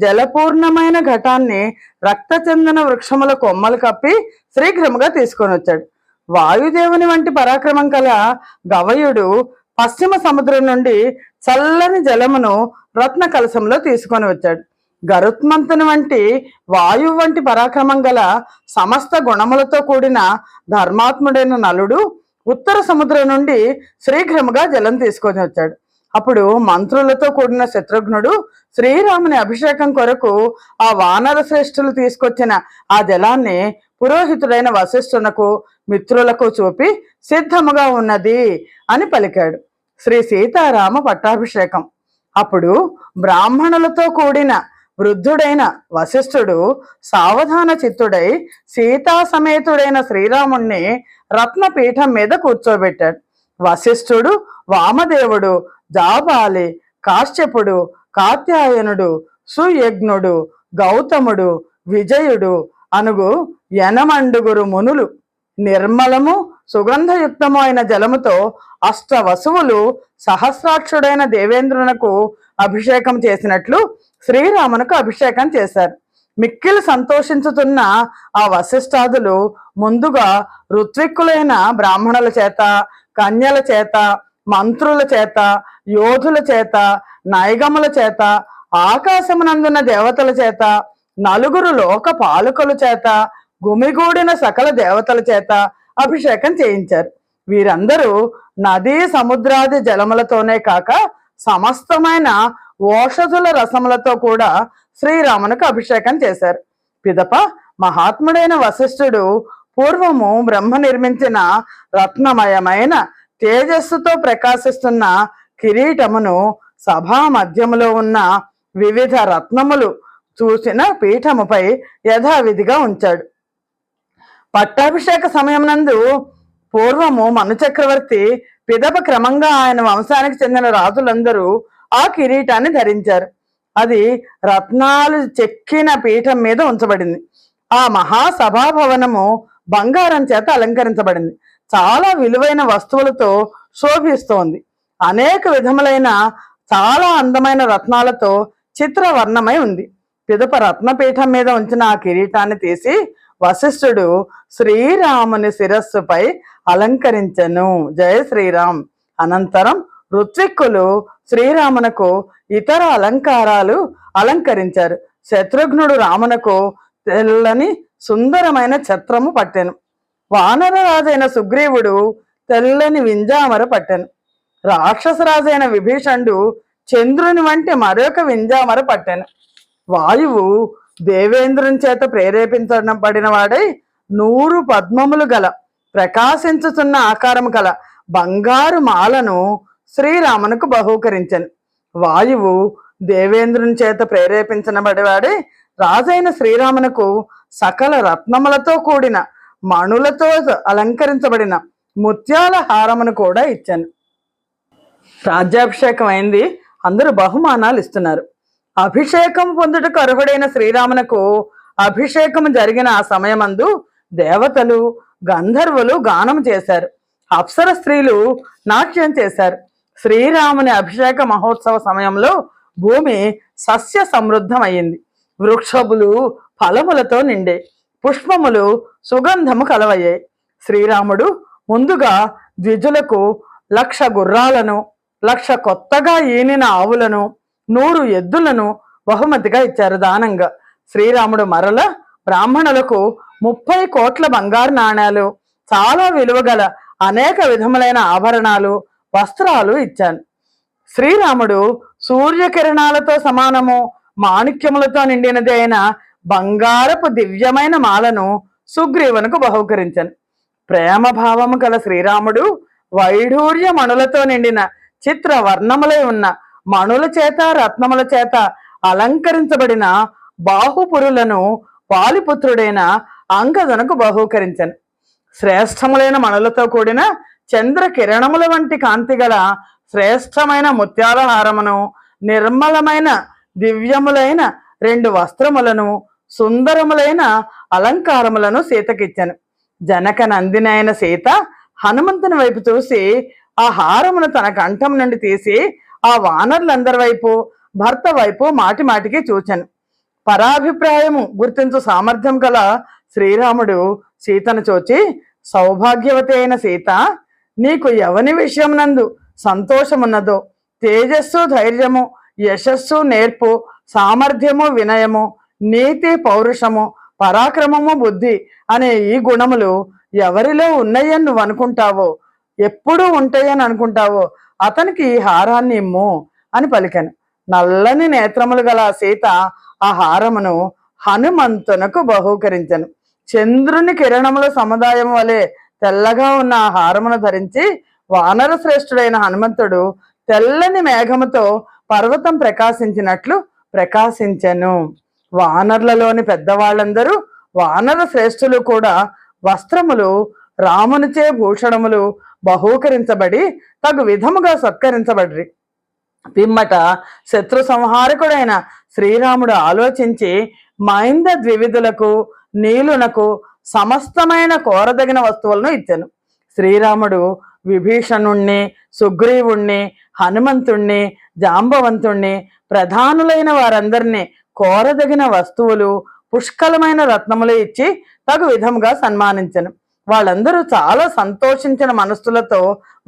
జలపూర్ణమైన ఘటాన్ని రక్తచందన వృక్షముల కొమ్మలు కప్పి శీఘ్రముగా తీసుకొని వచ్చాడు. వాయుదేవుని వంటి పరాక్రమం కల గవయుడు పశ్చిమ సముద్రం నుండి చల్లని జలమును రత్న కలశంలో తీసుకొని వచ్చాడు. గరుత్మంతుని వంటి వాయువు వంటి పరాక్రమం గల సమస్త గుణములతో కూడిన ధర్మాత్ముడైన నలుడు ఉత్తర సముద్రం నుండి శీఘ్రముగా జలం తీసుకొని వచ్చాడు. అప్పుడు మంత్రులతో కూడిన శత్రుఘ్నుడు శ్రీరాముని అభిషేకం కొరకు ఆ వానర శ్రేష్ఠులు తీసుకొచ్చిన ఆ జలాన్ని పురోహితుడైన వశిష్ఠునకు, మిత్రులకు చూపి సిద్ధముగా ఉన్నది అని పలికాడు. శ్రీ సీతారామ పట్టాభిషేకం. అప్పుడు బ్రాహ్మణులతో కూడిన వృద్ధుడైన వశిష్ఠుడు సావధాన చిత్తుడై సీతా సమేతుడైన శ్రీరాముణ్ణి రత్నపీఠం మీద కూర్చోబెట్టాడు. వశిష్ఠుడు, వామదేవుడు, జాబాలి, కాశ్యపుడు, కాత్యాయనుడు, సుయజ్ఞుడు, గౌతముడు, విజయుడు అనుగు యనమండుగురు మునులు నిర్మలము సుగంధయుక్తము అయిన జలముతో అష్టవసువులు సహస్రాక్షుడైన దేవేంద్రునకు అభిషేకం చేసినట్లు శ్రీరామునకు అభిషేకం చేశారు. మిక్కిలి సంతోషించుతున్న ఆ వశిష్ఠాదులు ముందుగా ఋత్విక్కులైన బ్రాహ్మణుల చేత, కన్యల చేత, మంత్రుల చేత, యోధుల చేత, నైగముల చేత, ఆకాశమునందున్న దేవతల చేత, నలుగురు లోక పాలకుల చేత, గుమిగూడిన సకల దేవతల చేత అభిషేకం చేయించారు. వీరందరూ నదీ సముద్రాది జలములతోనే కాక సమస్తమైన ఓషధుల రసములతో కూడా శ్రీరామునకు అభిషేకం చేశారు. పిదప మహాత్ముడైన వశిష్ఠుడు పూర్వము బ్రహ్మ నిర్మించిన రత్నమయమైన తేజస్సుతో ప్రకాశిస్తున్న కిరీటమును సభా మధ్యములో ఉన్న వివిధ రత్నములు చూసిన పీఠముపై యథావిధిగా ఉంచాడు. పట్టాభిషేక సమయం నందు పూర్వము మను చక్రవర్తి, పిదప క్రమంగా ఆయన వంశానికి చెందిన రాజులందరూ ఆ కిరీటాన్ని ధరించారు. అది రత్నాలు చెక్కిన పీఠం మీద ఉంచబడింది. ఆ మహాసభాభవనము బంగారం చేత అలంకరించబడింది. చాలా విలువైన వస్తువులతో శోభిస్తోంది. అనేక విధములైన చాలా అందమైన రత్నాలతో చిత్రవర్ణమై ఉంది. పిదప రత్నపీఠం మీద ఉంచిన ఆ కిరీటాన్ని తీసి వశిష్ఠుడు శ్రీరాముని శిరస్సుపై అలంకరించెను. జయ శ్రీరామ్. అనంతరం ఋత్విక్కులు శ్రీరామునకు ఇతర అలంకారాలు అలంకరించారు. శత్రుఘ్నుడు రామునకు తెల్లని సుందరమైన ఛత్రము పట్టెను. వానరరాజైన సుగ్రీవుడు తెల్లని వింజామర పట్టెను. రాక్షసరాజైన విభీషణుడు చంద్రుని వంటి మరొక వింజామర పట్టెను. వాయువు దేవేంద్రుని చేత ప్రేరేపించబడిన వాడై 100 పద్మములు గల ప్రకాశించుతున్న ఆకారము గల బంగారు మాలను శ్రీరామునకు బహూకరించెను. వాయువు దేవేంద్రుని చేత ప్రేరేపించబడివాడే రాజైన శ్రీరామునకు సకల రత్నములతో కూడిన మణులతో అలంకరించబడిన ముత్యాల హారమును కూడా ఇచ్చాను. రాజ్యాభిషేకం అయింది. అందరూ బహుమానాలు ఇస్తున్నారు. అభిషేకం పొందుటకు అర్హుడైన శ్రీరామునకు అభిషేకం జరిగిన ఆ సమయమందు దేవతలు, గంధర్వులు గానం చేశారు. అప్సర స్త్రీలు నాట్యం చేశారు. శ్రీరాముని అభిషేక మహోత్సవ సమయంలో భూమి సస్య సమృద్ధమయ్యింది. వృక్షములు ఫలములతో నిండే, పుష్పములు సుగంధము కలవయ్యాయి. శ్రీరాముడు ముందుగా ద్విజులకు 1,00,000 గుర్రాలను, 1,00,000 కొత్తగా ఈనిన ఆవులను, 100 ఎద్దులను బహుమతిగా ఇచ్చారు దానంగా. శ్రీరాముడు మరల బ్రాహ్మణులకు 30 కోట్ల బంగారు నాణ్యాలు, చాలా విలువగల అనేక విధములైన ఆభరణాలు, వస్త్రాలు ఇచ్చాను. శ్రీరాముడు సూర్యకిరణాలతో సమానము మాణిక్యములతో నిండినది అయిన బంగారపు దివ్యమైన మాలను సుగ్రీవునకు బహూకరించాను. ప్రేమ భావము గల శ్రీరాముడు వైఢూర్య మణులతో నిండిన చిత్ర వర్ణములై ఉన్న మణుల చేత రత్నముల చేత అలంకరించబడిన బాహుపురులను పాలిపుత్రుడైన అంగదునకు బహూకరించాను. శ్రేష్టములైన మణులతో కూడిన చంద్ర కిరణముల వంటి కాంతి గల శ్రేష్టమైన ముత్యాల హారమును, నిర్మలమైన దివ్యములైన 2 వస్త్రములను, సుందరములైన అలంకారములను సీతకిచ్చాను. జనక నందిని అయిన సీత హనుమంతుని వైపు చూసి ఆ హారమును తన కంఠం నుండి తీసి ఆ వానరులందరి వైపు, భర్త వైపు మాటి మాటికి చూచాను. పరాభిప్రాయము గుర్తించు సామర్థ్యం గల శ్రీరాముడు సీతను చూచి, సౌభాగ్యవతి అయిన సీత, నీకు ఎవని విషయం నందు సంతోషమున్నదో, తేజస్సు, ధైర్యము, యశస్సు, నేర్పు, సామర్థ్యము, వినయము, నీతి, పౌరుషము, పరాక్రమము, బుద్ధి అనే ఈ గుణములు ఎవరిలో ఉన్నాయని నువ్వు అనుకుంటావో, ఎప్పుడూ ఉంటాయని అనుకుంటావో అతనికి ఈ హారాన్ని ఇమ్ము అని పలికాను. నల్లని నేత్రములు గల సీత ఆ హారమును హనుమంతునకు బహూకరించను. చంద్రుని కిరణముల సముదాయం వలె తెల్లగా ఉన్న ఆ హారమును ధరించి వానర శ్రేష్ఠుడైన హనుమంతుడు తెల్లని మేఘముతో పర్వతం ప్రకాశించినట్లు ప్రకాశించెను. వానరులలోని పెద్దవాళ్ళందరూ వానర శ్రేష్ఠులు కూడా వస్త్రములు రామునిచే భూషణములు బహూకరించబడి తగు విధముగా సత్కరించబడ్రి. పిమ్మట శత్రు సంహారకుడైన శ్రీరాముడు ఆలోచించి మైంద ద్వివిధులకు నీలునకు సమస్తమైన కోరదగిన వస్తువులను ఇచ్చెను. శ్రీరాముడు విభీషణుణ్ణి, సుగ్రీవుణ్ణి, హనుమంతుణ్ణి, జాంబవంతుణ్ణి ప్రధానులైన వారందరినీ కోరదగిన వస్తువులు పుష్కలమైన రత్నములు ఇచ్చి తగు విధముగా సన్మానించెను. వాళ్ళందరూ చాలా సంతోషించిన మనస్సులతో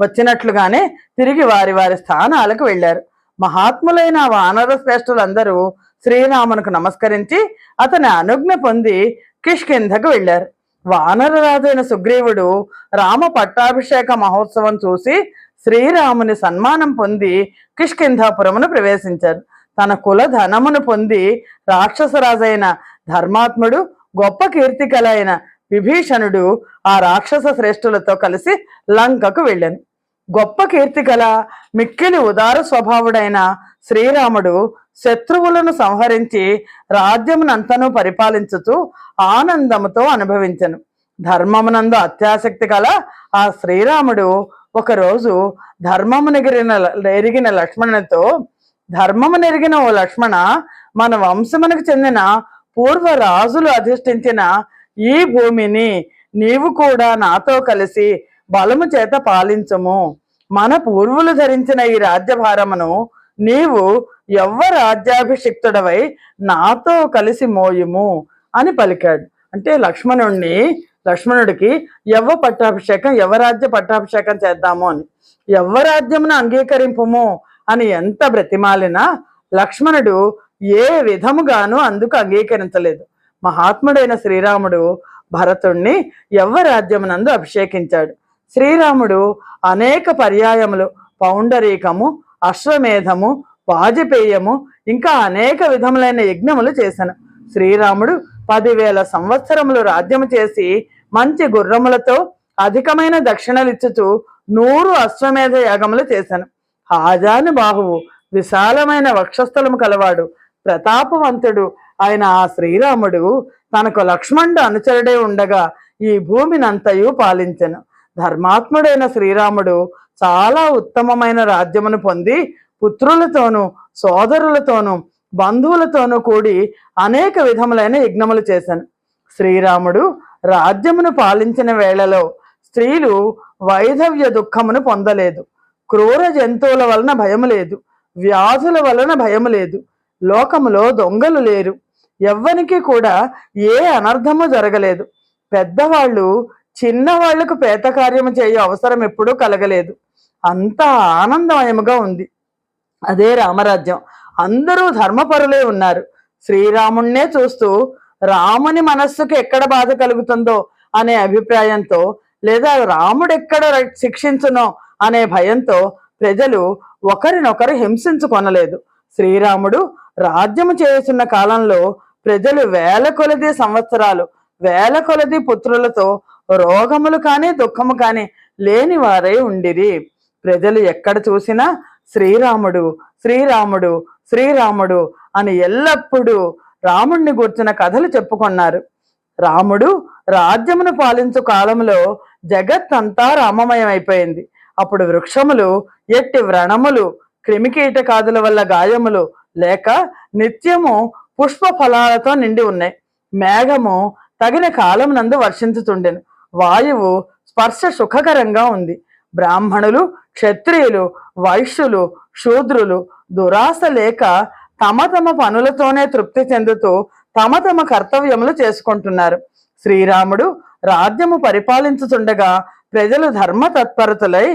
వచ్చినట్లుగానే తిరిగి వారి వారి స్థానాలకు వెళ్ళారు. మహాత్ములైన వానర శ్రేష్ఠులందరూ శ్రీరామునకు నమస్కరించి అతని అనుజ్ఞ పొంది కిష్కింధకు వెళ్ళారు. వానరరాజైన సుగ్రీవుడు రామ పట్టాభిషేక మహోత్సవం చూసి శ్రీరాముని సన్మానం పొంది కిష్కింధాపురమును ప్రవేశించారు. తన కుల ధనమును పొంది రాక్షసరాజైన ధర్మాత్ముడు, గొప్ప కీర్తికలైన విభీషణుడు ఆ రాక్షస శ్రేష్ఠులతో కలిసి లంకకు వెళ్ళాను. గొప్ప కీర్తికల మిక్కిలి ఉదార స్వభావుడైన శ్రీరాముడు శత్రువులను సంహరించి రాజ్యమునంతను పరిపాలించుతూ ఆనందముతో అనుభవించెను. ధర్మమునందు అత్యాసక్తి గల ఆ శ్రీరాముడు ఒకరోజు ఎరిగిన లక్ష్మణునితో, ధర్మము నెరిగిన ఓ లక్ష్మణ, మన వంశమునకు చెందిన పూర్వ రాజులు అధిష్ఠించిన ఈ భూమిని నీవు కూడా నాతో కలిసి బలము చేత పాలించము. మన పూర్వులు ధరించిన ఈ రాజ్యభారమును నీవు రాజ్యాభిషిక్తుడవై నాతో కలిసి మోయుము అని పలికాడు. అంటే లక్ష్మణుడికి రాజ్య పట్టాభిషేకం చేద్దాము అని, రాజ్యమును అంగీకరింపుము అని ఎంత బ్రతిమాలినా లక్ష్మణుడు ఏ విధముగాను అందుకు అంగీకరించలేదు. మహాత్ముడైన శ్రీరాముడు భరతుణ్ణి రాజ్యమునందు అభిషేకించాడు. శ్రీరాముడు అనేక పర్యాయములు పౌండరీకము, అశ్వమేధము, వాజపేయము ఇంకా అనేక విధములైన యజ్ఞములు చేశాను. శ్రీరాముడు 10,000 సంవత్సరములు రాజ్యము చేసి మంచి గుర్రములతో అధికమైన దక్షిణలిచ్చుచు 100 అశ్వమేధ యాగములు చేశాను. హాజాను బాహువు, విశాలమైన వక్షస్థలము కలవాడు, ప్రతాపవంతుడు ఆయన ఆ శ్రీరాముడు తనకు లక్ష్మణుడు అనుచరుడే ఉండగా ఈ భూమినంతయు పాలించెను. ధర్మాత్ముడైన శ్రీరాముడు చాలా ఉత్తమమైన రాజ్యమును పొంది పుత్రులతోనూ సోదరులతోనూ బంధువులతోనూ కూడి అనేక విధములైన యజ్ఞములు చేశాను. శ్రీరాముడు రాజ్యమును పాలించిన వేళలో స్త్రీలు వైధవ్య దుఃఖమును పొందలేదు. క్రూర జంతువుల వలన భయము లేదు, వ్యాధుల వలన భయము లేదు, లోకములో దొంగలు లేరు, ఎవ్వనికి కూడా ఏ అనర్థము జరగలేదు. పెద్దవాళ్ళు చిన్నవాళ్లకు పేతకార్యము చేయు అవసరం ఎప్పుడూ కలగలేదు. అంతా ఆనందమయముగా ఉంది. అదే రామరాజ్యం. అందరూ ధర్మపరులే ఉన్నారు. శ్రీరాముణ్ణే చూస్తూ రాముని మనస్సుకు ఎక్కడ బాధ కలుగుతుందో అనే అభిప్రాయంతో, లేదా రాముడెక్కడ శిక్షించునో అనే భయంతో ప్రజలు ఒకరినొకరు హింసించుకొనలేదు. శ్రీరాముడు రాజ్యము చేస్తున్న కాలంలో ప్రజలు 1000 కొలది సంవత్సరాలు 1000 కొలది పుత్రులతో రోగములు కానీ దుఃఖము కానీ లేని వారై ఉండిరి. ప్రజలు ఎక్కడ చూసినా శ్రీరాముడు శ్రీరాముడు శ్రీరాముడు అని ఎల్లప్పుడూ రాముణ్ణి గూర్చిన కథలు చెప్పుకున్నారు. రాముడు రాజ్యమును పాలించు కాలంలో జగత్తంతా రామమయం అయిపోయింది. అప్పుడు వృక్షములు ఎట్టి వ్రణములు, క్రిమికీటకాదుల వల్ల గాయములు లేక నిత్యము పుష్ప ఫలాలతో నిండి ఉన్నాయి. మేఘము తగిన కాలం నందు వర్షించుతుండెను. వాయువు స్పర్శ సుఖకరంగా ఉంది. బ్రాహ్మణులు, క్షత్రియులు, వైశ్యులు, శూద్రులు దురాశ లేక తమ తమ పనులతోనే తృప్తి చెందుతూ తమ తమ కర్తవ్యములు చేసుకుంటున్నారు. శ్రీరాముడు రాజ్యము పరిపాలించుతుండగా ప్రజలు ధర్మ తత్పరతులై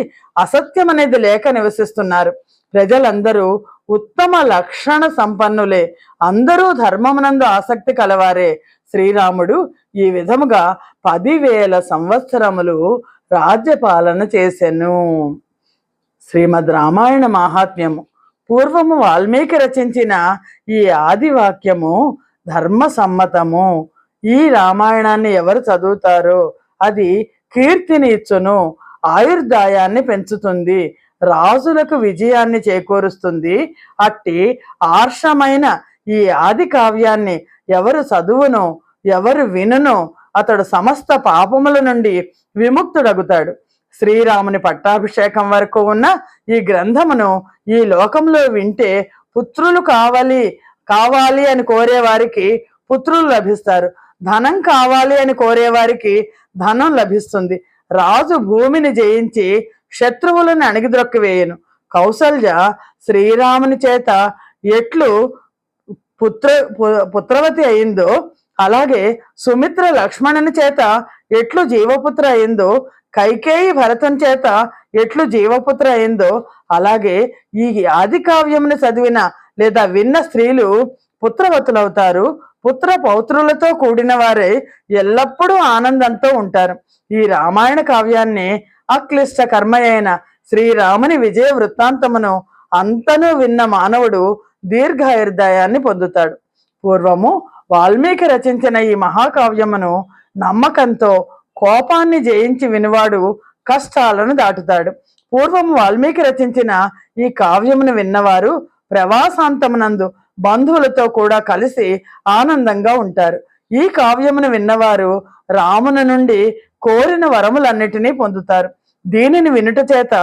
అసత్యం అనేది లేక నివసిస్తున్నారు. ప్రజలందరూ ఉత్తమ లక్షణ సంపన్నులే, అందరూ ధర్మమునందు ఆసక్తి కలవారే. శ్రీరాముడు ఈ విధముగా 10,000 సంవత్సరములు రాజ్యపాలన చేసెను. శ్రీమద్ రామాయణ మహాత్మ్యము. పూర్వము వాల్మీకి రచించిన ఈ ఆదివాక్యము ధర్మ సమ్మతము. ఈ రామాయణాన్ని ఎవరు చదువుతారో అది కీర్తిని ఇచ్చును, ఆయుర్దాయాన్ని పెంచుతుంది, రాజులకు విజయాన్ని చేకూరుస్తుంది. అట్టి ఆర్షమైన ఈ ఆది కావ్యాన్ని ఎవరు చదువునో ఎవరు వినునో అతడు సమస్త పాపముల నుండి విముక్తుడగుతాడు. శ్రీరాముని పట్టాభిషేకం వరకు ఉన్న ఈ గ్రంథమును ఈ లోకంలో వింటే పుత్రులు కావాలి కావాలి అని కోరే వారికి పుత్రులు లభిస్తారు, ధనం కావాలి అని కోరే వారికి ధనం లభిస్తుంది. రాజు భూమిని జయించి శత్రువులను అణిగిద్రొక్కివేయను. కౌసల్య శ్రీరాముని చేత ఎట్లు పుత్రవతి అయిందో, అలాగే సుమిత్ర లక్ష్మణుని చేత ఎట్లు జీవపుత్ర అయిందో, కైకేయి భరతం చేత ఎట్లు జీవపుత్ర అయిందో, అలాగే ఈ ఆది కావ్యమును చదివిన లేదా విన్న స్త్రీలు పుత్రవతులవుతారు. పుత్ర పౌత్రులతో కూడిన వారే ఎల్లప్పుడూ ఆనందంతో ఉంటారు. ఈ రామాయణ కావ్యాన్ని అక్లిష్ట కర్మ అయిన శ్రీరాముని విజయ వృత్తాంతమును అంతను విన్న మానవుడు దీర్ఘాయుర్దాయాన్ని పొందుతాడు. పూర్వము వాల్మీకి రచించిన ఈ మహాకావ్యమును నమ్మకంతో కోపాన్ని జయించి వినివాడు కష్టాలను దాటుతాడు. పూర్వము వాల్మీకి రచించిన ఈ కావ్యమును విన్నవారు ప్రవాసాంతమునందు బంధువులతో కూడా కలిసి ఆనందంగా ఉంటారు. ఈ కావ్యమును విన్నవారు రాముని నుండి కోరిన వరములన్నిటినీ పొందుతారు. దీనిని వినుట చేత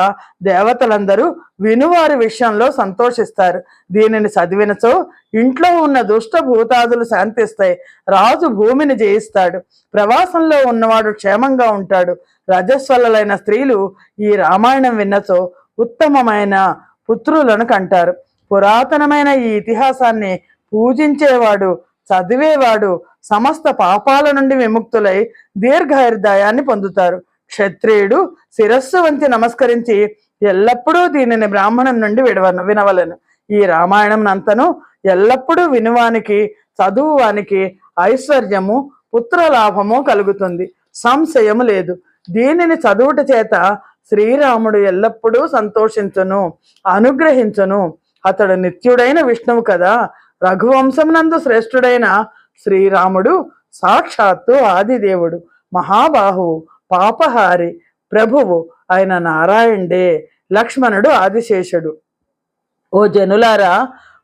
దేవతలందరూ వినువారి విషయంలో సంతోషిస్తారు. దీనిని చదివినచో ఇంట్లో ఉన్న దుష్ట భూతాదులు శాంతిస్తాయి, రాజు భూమిని జయిస్తాడు, ప్రవాసంలో ఉన్నవాడు క్షేమంగా ఉంటాడు. రజస్వలైన స్త్రీలు ఈ రామాయణం విన్నచో ఉత్తమమైన పుత్రులను కంటారు. పురాతనమైన ఈ ఇతిహాసాన్ని పూజించేవాడు చదివేవాడు సమస్త పాపాల నుండి విముక్తులై దీర్ఘాయుర్దాయాన్ని పొందుతారు. క్షత్రియుడు శిరస్సు వంచి నమస్కరించి ఎల్లప్పుడూ దీనిని బ్రాహ్మణం నుండి వినవలను. ఈ రామాయణం నంతను ఎల్లప్పుడూ వినువానికి చదువువానికి ఐశ్వర్యము పుత్రలాభము కలుగుతుంది, సంశయము లేదు. దీనిని చదువుట చేత శ్రీరాముడు ఎల్లప్పుడూ సంతోషించును, అనుగ్రహించును. అతడు నిత్యుడైన విష్ణువు కదా. రఘువంశమునందు శ్రేష్ఠుడైన శ్రీరాముడు సాక్షాత్తు ఆదిదేవుడు, మహాబాహువు, పాపహారి, ప్రభువు అయిన నారాయణుడే. లక్ష్మణుడు ఆదిశేషుడు. ఓ జనులారా,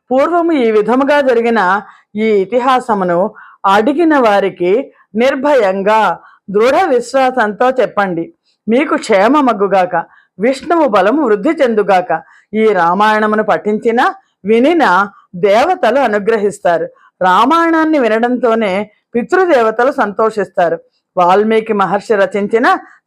పూర్వము ఈ విధముగా జరిగిన ఈ ఇతిహాసమును అడిగిన వారికి నిర్భయంగా దృఢ విశ్వాసంతో చెప్పండి. మీకు క్షేమమగ్గుగాక, విష్ణువు బలము వృద్ధి చెందుగాక. ఈ రామాయణమును పఠించిన వినిన దేవతలు అనుగ్రహిస్తారు. రామాయణాన్ని వినడంతోనే పితృదేవతలు సంతోషిస్తారు. వాల్మీకి మహర్షి రచించిన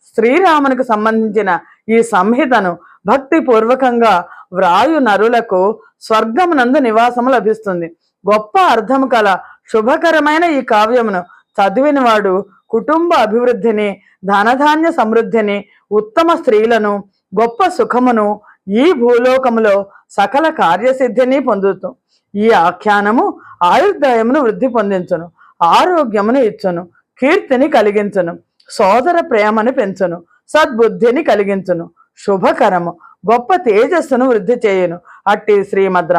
శ్రీరామునికి సంబంధించిన ఈ సంహితను భక్తి పూర్వకంగా వ్రాయు నరులకు స్వర్గమునందు నివాసము లభిస్తుంది. గొప్ప అర్థము కల శుభకరమైన ఈ కావ్యమును చదివిన వాడు కుటుంబ అభివృద్ధిని, ధనధాన్య సమృద్ధిని, ఉత్తమ స్త్రీలను, గొప్ప సుఖమును, ఈ భూలోకములో సకల కార్యసిద్ధిని పొందుతూ ఈ ఆఖ్యానము ఆయుర్దాయమును వృద్ధి పొందించును, ఆరోగ్యమును ఇచ్చును, కీర్తిని కలిగించును, సోదర ప్రేమను పెంచును, సద్బుద్ధిని కలిగించును, శుభకరము, గొప్ప తేజస్సును వృద్ధి చేయును. అట్టి శ్రీమద్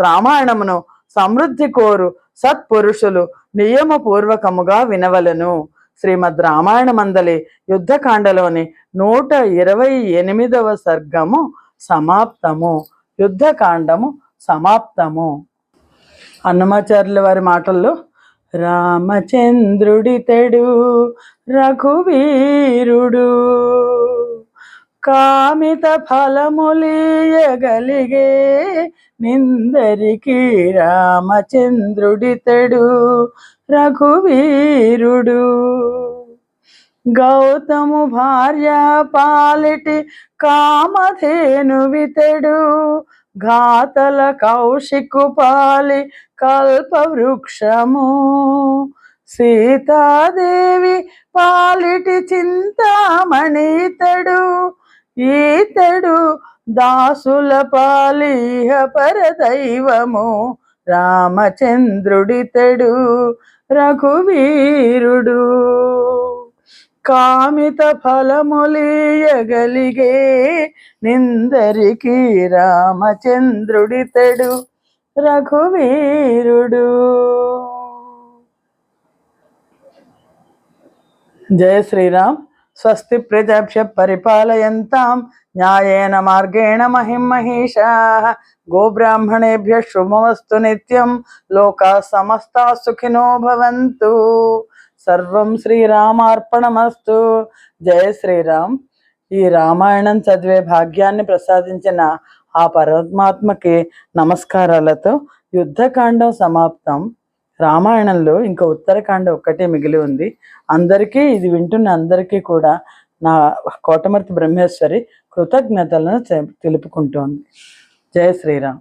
రామాయణమును సమృద్ధి కోరు సత్పురుషులు నియమపూర్వకముగా వినవలను. శ్రీమద్ రామాయణమందలి యుద్ధకాండలోని 128వ సర్గము సమాప్తము. యుద్ధకాండము సమాప్తము. అన్నమాచార్యుల వారి మాటల్లో రామచంద్రుడితడు రఘువీరుడు, కామిత ఫలములీయగలిగే నిందరికి రామచంద్రుడితడు రఘువీరుడు. గౌతము భార్య పాలిటి కామధేనువితడు, ఘాతల కౌశికు పాలి కల్పవృక్షము. సీతాదేవి పాలిటి చింతామణితడు, ఈతడు దాసుల పాలిహ పరదైవము. రామచంద్రుడితడు రఘువీరుడు, కామిత ఫలములీయగలిగే నిందరికి రామచంద్రుడితడు రఘువీరుడు. జయ శ్రీరామ్. స్వస్తి ప్రజాభ్య పరిపాలయంతాం న్యాయేన మార్గేణ మహిం మహిషాః గోబ్రాహ్మణేభ్య శుభమస్తు నిత్యం లోకా సమస్తా సుఖినో భవంతు. సర్వం శ్రీరామార్పణమస్తు. జయ శ్రీరామ్. ఈ రామాయణం చదివే భాగ్యాన్ని ప్రసాదించిన ఆ పరమాత్మకి నమస్కారాలతో యుద్ధకాండం సమాప్తం. రామాయణంలో ఇంకా ఉత్తరకాండ ఒక్కటే మిగిలి ఉంది. అందరికీ, ఇది వింటున్న అందరికీ కూడా నా కోటమర్తి బ్రహ్మేశ్వరి కృతజ్ఞతలను తెలుపుకుంటోంది. జయ శ్రీరామ్.